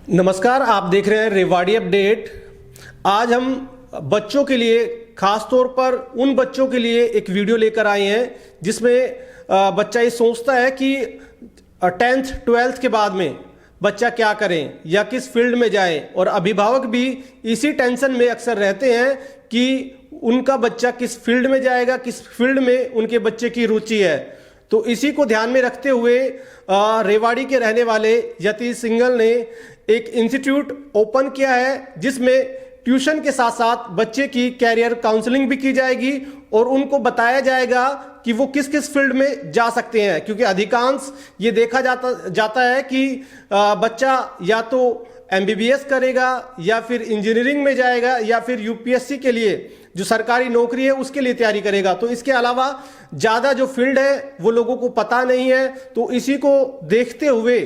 नमस्कार, आप देख रहे हैं रेवाड़ी अपडेट। आज हम बच्चों के लिए, खास तौर पर उन बच्चों के लिए एक वीडियो लेकर आए हैं जिसमें बच्चा ये सोचता है कि 10th 12th के बाद में बच्चा क्या करें या किस फील्ड में जाए, और अभिभावक भी इसी टेंशन में अक्सर रहते हैं कि उनका बच्चा किस फील्ड में जाएगा, किस फील्ड में उनके बच्चे की रुचि है। तो इसी को ध्यान में रखते हुए रेवाड़ी के रहने वाले यतीश सिंघल ने एक इंस्टीट्यूट ओपन किया है जिसमें ट्यूशन के साथ साथ बच्चे की कैरियर काउंसलिंग भी की जाएगी और उनको बताया जाएगा कि वो किस किस फील्ड में जा सकते हैं। क्योंकि अधिकांश ये देखा जाता है कि बच्चा या तो MBBS करेगा या फिर इंजीनियरिंग में जाएगा या फिर UPSC के लिए जो सरकारी नौकरी है उसके लिए तैयारी करेगा। तो इसके अलावा ज़्यादा जो फील्ड है वो लोगों को पता नहीं है। तो इसी को देखते हुए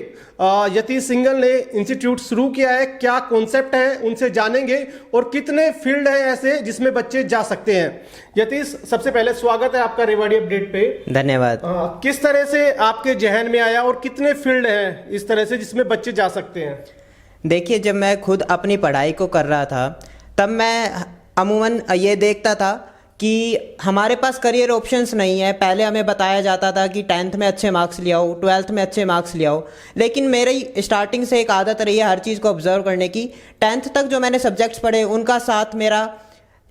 यतीश सिंघल ने इंस्टीट्यूट शुरू किया है। क्या कॉन्सेप्ट है उनसे जानेंगे और कितने फील्ड हैं ऐसे जिसमें बच्चे जा सकते हैं। यतीश, सबसे पहले स्वागत है आपका रेवाड़ी अपडेट पे। धन्यवाद। किस तरह से आपके जहन में आया और कितने फील्ड हैं इस तरह से जिसमें बच्चे जा सकते हैं? देखिए, जब मैं खुद अपनी पढ़ाई को कर रहा था तब मैं अमूमन ये देखता था कि हमारे पास करियर ऑप्शंस नहीं है। पहले हमें बताया जाता था कि 10th में अच्छे मार्क्स ले आओ, 12th में अच्छे मार्क्स ले आओ, लेकिन मेरी स्टार्टिंग से एक आदत रही है हर चीज़ को ऑब्जर्व करने की। 10th तक जो मैंने सब्जेक्ट्स पढ़े उनका साथ मेरा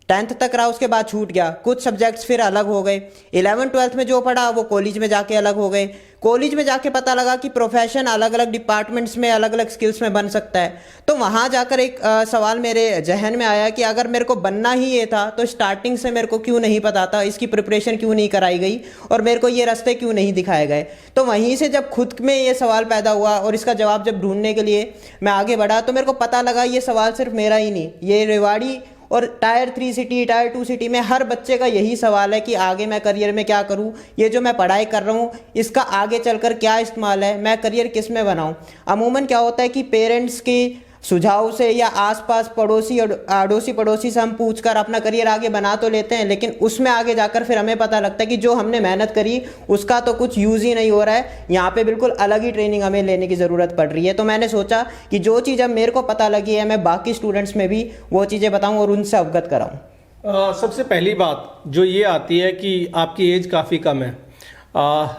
10th तक रहा, उसके बाद छूट गया। कुछ सब्जेक्ट्स फिर अलग हो गए। 11th 12th में जो पढ़ा वो कॉलेज में जाके अलग हो गए। कॉलेज में जाके पता लगा कि प्रोफेशन अलग अलग डिपार्टमेंट्स में अलग अलग स्किल्स में बन सकता है। तो वहाँ जाकर एक सवाल मेरे जहन में आया कि अगर मेरे को बनना ही ये था तो स्टार्टिंग से मेरे को क्यों नहीं पता था, इसकी प्रिपरेशन क्यों नहीं कराई गई और मेरे को ये रास्ते क्यों नहीं दिखाए गए। तो वहीं से जब खुद में ये सवाल पैदा हुआ और इसका जवाब जब ढूंढने के लिए मैं आगे बढ़ा तो मेरे को पता लगा ये सवाल सिर्फ मेरा ही नहीं, ये रेवाड़ी और टायर 3 सिटी, टायर 2 सिटी में हर बच्चे का यही सवाल है कि आगे मैं करियर में क्या करूं, ये जो मैं पढ़ाई कर रहा हूं इसका आगे चलकर क्या इस्तेमाल है, मैं करियर किस में बनाऊं। अमूमन क्या होता है कि पेरेंट्स के सुझाव से या आसपास पड़ोसी और अड़ोसी पड़ोसी से हम पूछकर अपना करियर आगे बना तो लेते हैं, लेकिन उसमें आगे जाकर फिर हमें पता लगता है कि जो हमने मेहनत करी उसका तो कुछ यूज़ ही नहीं हो रहा है। यहाँ पे बिल्कुल अलग ही ट्रेनिंग हमें लेने की ज़रूरत पड़ रही है। तो मैंने सोचा कि जो चीज़ अब मेरे को पता लगी है मैं बाकी स्टूडेंट्स में भी वो चीज़ें बताऊँ और उनसे अवगत कराऊँ। सबसे पहली बात जो ये आती है कि आपकी एज काफ़ी कम है,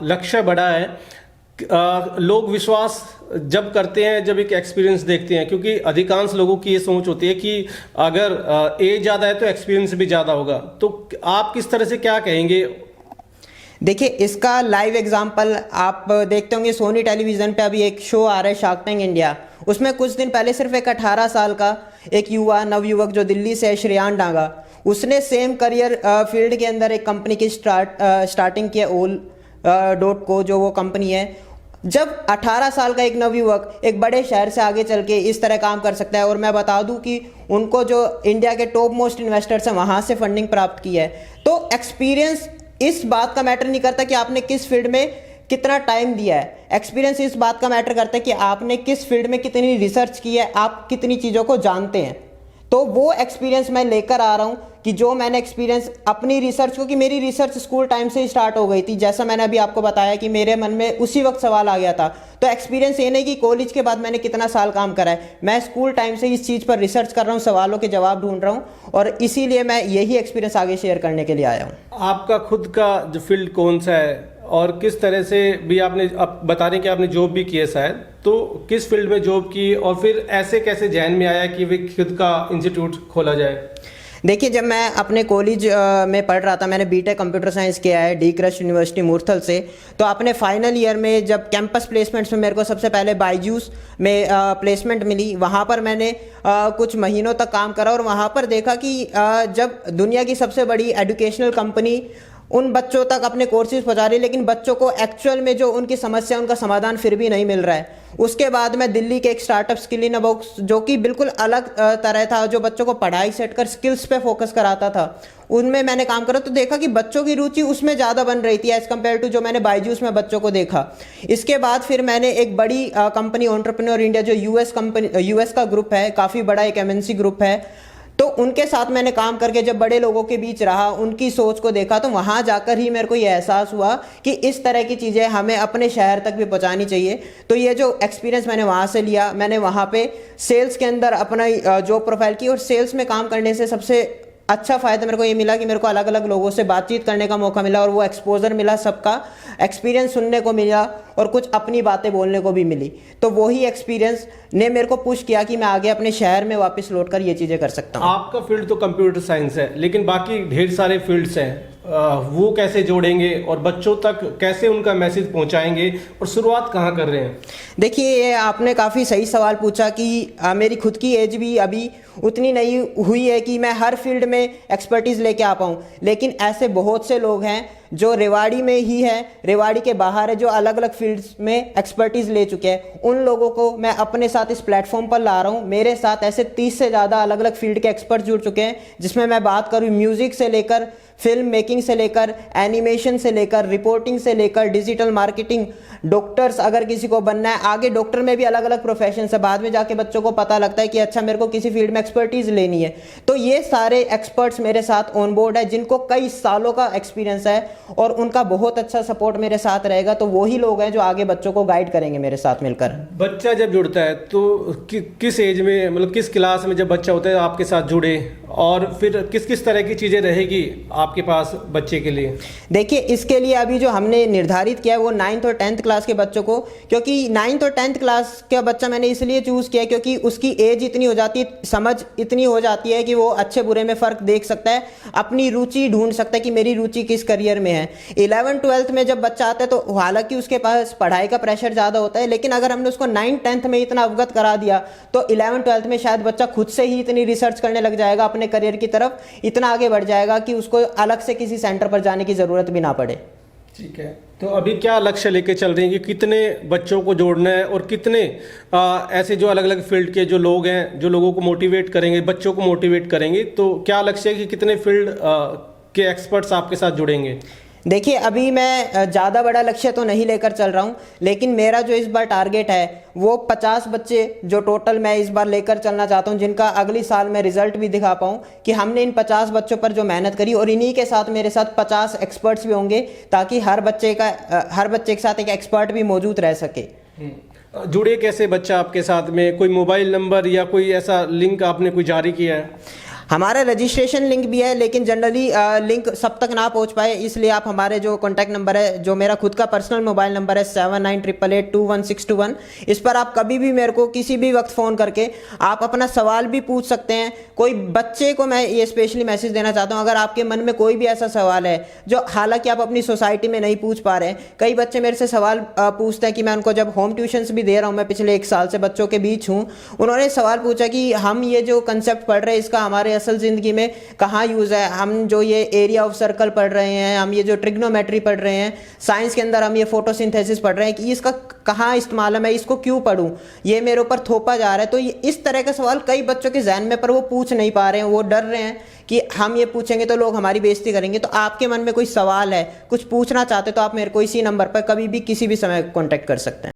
लक्ष्य बड़ा है। लोग विश्वास जब करते हैं जब एक एक्सपीरियंस देखते हैं, क्योंकि अधिकांश लोगों की ये सोच होती है कि अगर एज ज़्यादा है तो एक्सपीरियंस भी ज़्यादा होगा। तो आप किस तरह से क्या कहेंगे? देखिए, इसका लाइव एग्जांपल आप देखते होंगे, सोनी टेलीविज़न पे अभी एक शो आ रहा है शार्क टैंक इंडिया। उसमें कुछ दिन पहले सिर्फ एक 18 साल का एक नवयुवक जो दिल्ली से है, श्रेयान डांगा, उसने सेम करियर फील्ड के अंदर एक कंपनी की स्टार्टिंग की, all.co जो वो कंपनी है। जब 18 साल का एक नवयुवक एक बड़े शहर से आगे चल के इस तरह काम कर सकता है, और मैं बता दूं कि उनको जो इंडिया के टॉप मोस्ट इन्वेस्टर्स हैं वहाँ से फंडिंग प्राप्त की है। तो एक्सपीरियंस इस बात का मैटर नहीं करता कि आपने किस फील्ड में कितना टाइम दिया है, एक्सपीरियंस इस बात का मैटर करता है कि आपने किस फील्ड में कितनी रिसर्च की है, आप कितनी चीज़ों को जानते हैं। तो वो एक्सपीरियंस मैं लेकर आ रहा हूँ कि जो मैंने एक्सपीरियंस अपनी रिसर्च को, कि मेरी रिसर्च स्कूल टाइम से ही स्टार्ट हो गई थी। जैसा मैंने अभी आपको बताया कि मेरे मन में उसी वक्त सवाल आ गया था। तो एक्सपीरियंस ये नहीं कि कॉलेज के बाद मैंने कितना साल काम करा है, मैं स्कूल टाइम से इस चीज़ पर रिसर्च कर रहा हूँ, सवालों के जवाब ढूंढ रहा हूँ, और इसीलिए मैं यही एक्सपीरियंस आगे शेयर करने के लिए आया हूँ। आपका खुद का जो फील्ड कौन सा है और किस तरह से भी आपने अब बता रहे कि आपने जॉब भी की है शायद, तो किस फील्ड में जॉब की और फिर ऐसे कैसे जहन में आया कि वे खुद का इंस्टीट्यूट खोला जाए? देखिए, जब मैं अपने कॉलेज में पढ़ रहा था, मैंने बीटेक कंप्यूटर साइंस किया है डी क्रस्ट यूनिवर्सिटी मूर्थल से। तो अपने फाइनल ईयर में जब कैंपस प्लेसमेंट्स में मेरे को सबसे पहले बायजूस में प्लेसमेंट मिली, वहाँ पर मैंने कुछ महीनों तक काम करा और वहाँ पर देखा कि जब दुनिया की सबसे बड़ी एजुकेशनल कंपनी उन बच्चों तक अपने कोर्सेज पहुंचा रही है, लेकिन बच्चों को एक्चुअल में जो उनकी समस्या, उनका समाधान फिर भी नहीं मिल रहा है। उसके बाद मैं दिल्ली के एक startup skill in a box, जो कि बिल्कुल अलग तरह था, जो बच्चों को पढ़ाई से हटकर स्किल्स पे फोकस कराता था, उनमें मैंने काम करा। तो देखा कि बच्चों की रुचि उसमें ज़्यादा बन रही थी एज़ कम्पेयर टू जो मैंने बायजूस में बच्चों को देखा। इसके बाद फिर मैंने एक बड़ी कंपनी एंटरप्रेन्योर इंडिया, जो यूएस का ग्रुप है, काफ़ी बड़ा एक MNC ग्रुप है, तो उनके साथ मैंने काम करके जब बड़े लोगों के बीच रहा, उनकी सोच को देखा, तो वहाँ जाकर ही मेरे को ये एहसास हुआ कि इस तरह की चीज़ें हमें अपने शहर तक भी पहुँचानी चाहिए। तो ये जो एक्सपीरियंस मैंने वहाँ से लिया, मैंने वहाँ पे सेल्स के अंदर अपना जॉब प्रोफाइल की, और सेल्स में काम करने से सबसे अच्छा फ़ायदा मेरे को ये मिला कि मेरे को अलग अलग लोगों से बातचीत करने का मौका मिला, और वो एक्सपोजर मिला, सबका एक्सपीरियंस सुनने को मिला, और कुछ अपनी बातें बोलने को भी मिली। तो वही एक्सपीरियंस ने मेरे को पुश किया कि मैं आगे अपने शहर में वापस लौटकर ये चीज़ें कर सकता हूँ। आपका फील्ड तो कंप्यूटर साइंस है, लेकिन बाकी ढेर सारे फील्ड्स हैं, वो कैसे जोड़ेंगे और बच्चों तक कैसे उनका मैसेज पहुंचाएंगे, और शुरुआत कहाँ कर रहे हैं? देखिए, ये आपने काफ़ी सही सवाल पूछा कि मेरी खुद की एज भी अभी उतनी नहीं हुई है कि मैं हर फील्ड में एक्सपर्टीज़ लेके आ पाऊँ, लेकिन ऐसे बहुत से लोग हैं जो रेवाड़ी में ही है, रेवाड़ी के बाहर है, जो अलग अलग फील्ड्स में एक्सपर्टीज़ ले चुके हैं। उन लोगों को मैं अपने साथ इस प्लेटफॉर्म पर ला रहा हूँ। मेरे साथ ऐसे 30 से ज़्यादा अलग अलग फील्ड के एक्सपर्ट जुड़ चुके हैं, जिसमें मैं बात करूँ म्यूज़िक से लेकर फिल्म मेकिंग से लेकर एनिमेशन से लेकर रिपोर्टिंग से लेकर डिजिटल मार्केटिंग, डॉक्टर्स अगर किसी को बनना है, आगे डॉक्टर में भी अलग अलग प्रोफेशन है, बाद में जाके बच्चों को पता लगता है कि अच्छा मेरे को किसी फील्ड में एक्सपर्टीज़ लेनी है। तो ये सारे एक्सपर्ट्स मेरे साथ ऑन बोर्ड है, जिनको कई सालों का एक्सपीरियंस है, और उनका बहुत अच्छा सपोर्ट मेरे साथ रहेगा। तो वही लोग हैं जो आगे बच्चों को गाइड करेंगे मेरे साथ मिलकर। बच्चा जब जुड़ता है तो किस एज में, मतलब किस क्लास में जब बच्चा होता है आपके साथ जुड़े, और फिर किस किस तरह की चीज़ें रहेगी आपके पास बच्चे के लिए? देखिए, इसके लिए अभी जो हमने निर्धारित किया है वो 9th और 10th क्लास के बच्चों को, क्योंकि 9th और 10th क्लास का बच्चा मैंने इसलिए चूज़ किया क्योंकि उसकी एज इतनी हो जाती है, समझ इतनी हो जाती है कि वो अच्छे बुरे में फ़र्क देख सकता है, अपनी रुचि ढूंढ सकता है कि मेरी रुचि किस करियर में है। 11th 12th में जब बच्चा आता है तो हालांकि उसके पास पढ़ाई का प्रेशर ज़्यादा होता है, लेकिन अगर हमने उसको 9th 10th में इतना अवगत करा दिया तो 11th 12th में शायद बच्चा खुद से ही इतनी रिसर्च करने लग जाएगा, अपने करियर की तरफ इतना आगे बढ़ जाएगा कि उसको अलग से किसी सेंटर पर जाने की ज़रूरत भी ना पड़े। ठीक है, तो अभी क्या लक्ष्य लेके चल रहे हैं कि कितने बच्चों को जोड़ना है, और कितने ऐसे जो अलग अलग फील्ड के जो लोग हैं जो लोगों को मोटिवेट करेंगे, बच्चों को मोटिवेट करेंगे, तो क्या लक्ष्य है कि कितने फील्ड के एक्सपर्ट्स आपके साथ जुड़ेंगे? देखिए, अभी मैं ज़्यादा बड़ा लक्ष्य तो नहीं लेकर चल रहा हूँ, लेकिन मेरा जो इस बार टारगेट है वो 50 बच्चे जो टोटल मैं इस बार लेकर चलना चाहता हूँ, जिनका अगली साल मैं रिजल्ट भी दिखा पाऊँ कि हमने इन 50 बच्चों पर जो मेहनत करी, और इन्हीं के साथ मेरे साथ 50 एक्सपर्ट्स भी होंगे, ताकि हर बच्चे के साथ एक एक्सपर्ट भी मौजूद रह सके। जुड़े कैसे बच्चा आपके साथ में? कोई मोबाइल नंबर या कोई ऐसा लिंक आपने कोई जारी किया है? हमारा रजिस्ट्रेशन लिंक भी है, लेकिन जनरली लिंक सब तक ना पहुंच पाए, इसलिए आप हमारे जो कॉन्टैक्ट नंबर है, जो मेरा खुद का पर्सनल मोबाइल नंबर है 7988821621, इस पर आप कभी भी मेरे को किसी भी वक्त फ़ोन करके आप अपना सवाल भी पूछ सकते हैं। कोई बच्चे को मैं ये स्पेशली मैसेज देना चाहता हूँ, अगर आपके मन में कोई भी ऐसा सवाल है जो हालांकि आप अपनी सोसाइटी में नहीं पूछ पा रहे हैं, कई बच्चे मेरे से सवाल पूछते हैं कि मैं उनको जब होम ट्यूशन्स भी दे रहा हूँ, मैं पिछले 1 साल से बच्चों के बीच हूँ, उन्होंने सवाल पूछा कि हम ये जो कंसेप्ट पढ़ रहे हैं इसका हमारे असल ज़िंदगी में कहाँ यूज़ है, हम जो ये एरिया ऑफ सर्कल पढ़ रहे हैं, हम ये जो ट्रिग्नोमेट्री पढ़ रहे हैं, साइंस के अंदर हम ये फोटोसिंथेसिस पढ़ रहे हैं, कि इसका कहाँ इस्तेमाल है, मैं इसको क्यों पढ़ूँ, ये मेरे ऊपर थोपा जा रहा है। तो ये इस तरह के सवाल कई बच्चों के जहन में, पर वो पूछ नहीं पा रहे हैं, वो डर रहे हैं कि हम ये पूछेंगे तो लोग हमारी बेइज्जती करेंगे। तो आपके मन में कोई सवाल है, कुछ पूछना चाहते, तो आप मेरे को इसी नंबर पर कभी भी किसी भी समय कॉन्टैक्ट कर सकते हैं।